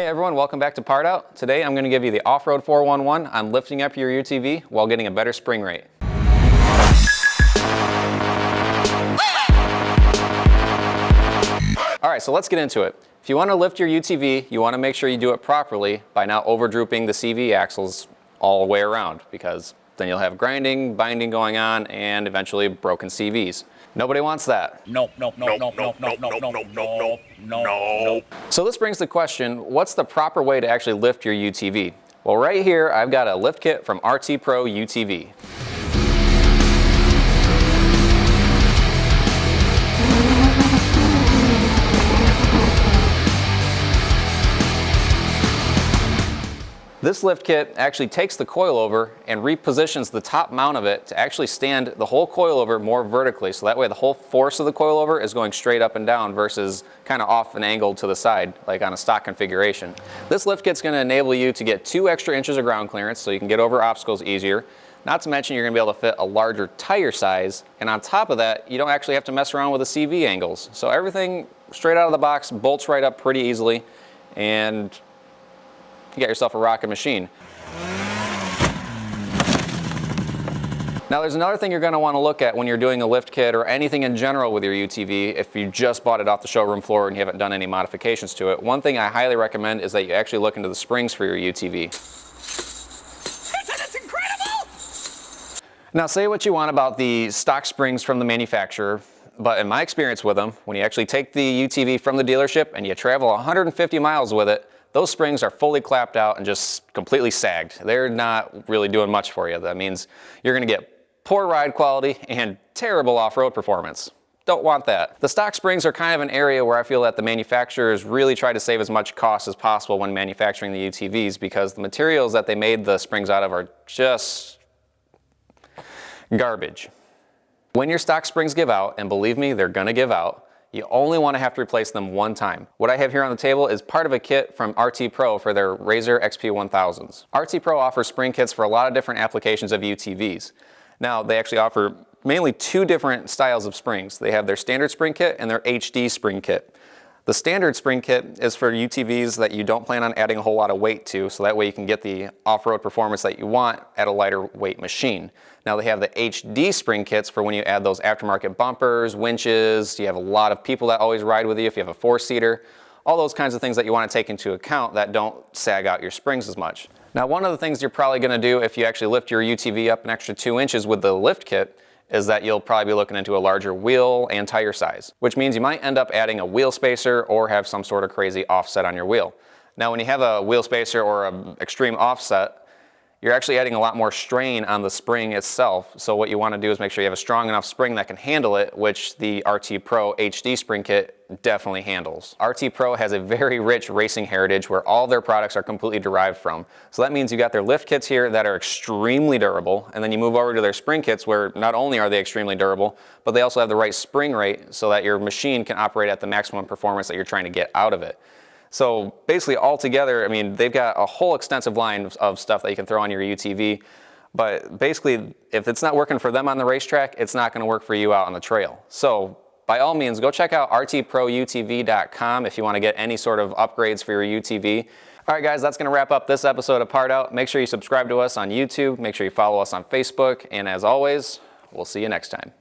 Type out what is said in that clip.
Hey everyone, welcome back to Part Out. Today I'm going to give you the Off-Road 411 on lifting up your UTV while getting a better spring rate. Alright, so let's get into it. If you want to lift your UTV, you want to make sure you do it properly by not over-drooping the CV axles all the way around, because then you'll have grinding, binding going on, and eventually broken CVs. Nobody wants that. No. So this brings the question, what's the proper way to actually lift your UTV? Well, right here, I've got a lift kit from RT Pro UTV. This lift kit actually takes the coilover and repositions the top mount of it to actually stand the whole coilover more vertically, so that way the whole force of the coilover is going straight up and down versus kind of off an angle to the side, like on a stock configuration. This lift kit's going to enable you to get 2 extra inches of ground clearance so you can get over obstacles easier. Not to mention you're going to be able to fit a larger tire size, and on top of that, you don't actually have to mess around with the CV angles. So everything straight out of the box bolts right up pretty easily, and you got yourself a rocking machine. Now there's another thing you're going to want to look at when you're doing a lift kit or anything in general with your UTV if you just bought it off the showroom floor and you haven't done any modifications to it. One thing I highly recommend is that you actually look into the springs for your UTV. That's incredible! Now say what you want about the stock springs from the manufacturer, but in my experience with them, when you actually take the UTV from the dealership and you travel 150 miles with it, those springs are fully clapped out and just completely sagged. They're not really doing much for you. That means you're going to get poor ride quality and terrible off-road performance. Don't want that. The stock springs are kind of an area where I feel that the manufacturers really try to save as much cost as possible when manufacturing the UTVs, because the materials that they made the springs out of are just garbage. When your stock springs give out, and believe me, they're going to give out, you only want to have to replace them one time. What I have here on the table is part of a kit from RT Pro for their Razor XP1000s. RT Pro offers spring kits for a lot of different applications of UTVs. Now, they actually offer mainly 2 different styles of springs. They have their standard spring kit and their HD spring kit. The standard spring kit is for UTVs that you don't plan on adding a whole lot of weight to, so that way you can get the off-road performance that you want at a lighter weight machine. Now they have the HD spring kits for when you add those aftermarket bumpers, winches, you have a lot of people that always ride with you if you have a 4-seater, all those kinds of things that you want to take into account that don't sag out your springs as much. Now one of the things you're probably going to do if you actually lift your UTV up an extra 2 inches with the lift kit is that you'll probably be looking into a larger wheel and tire size, which means you might end up adding a wheel spacer or have some sort of crazy offset on your wheel. Now when you have a wheel spacer or an extreme offset, you're actually adding a lot more strain on the spring itself. So what you want to do is make sure you have a strong enough spring that can handle it, which the RT Pro HD spring kit definitely handles. RT Pro has a very rich racing heritage where all their products are completely derived from. So that means you got their lift kits here that are extremely durable, and then you move over to their spring kits where not only are they extremely durable, but they also have the right spring rate so that your machine can operate at the maximum performance that you're trying to get out of it. So basically altogether, I mean, they've got a whole extensive line of stuff that you can throw on your UTV, but basically if it's not working for them on the racetrack, it's not going to work for you out on the trail. So by all means, go check out rtproutv.com if you want to get any sort of upgrades for your UTV. All right guys, that's going to wrap up this episode of Part Out. Make sure you subscribe to us on YouTube, make sure you follow us on Facebook, and as always, we'll see you next time.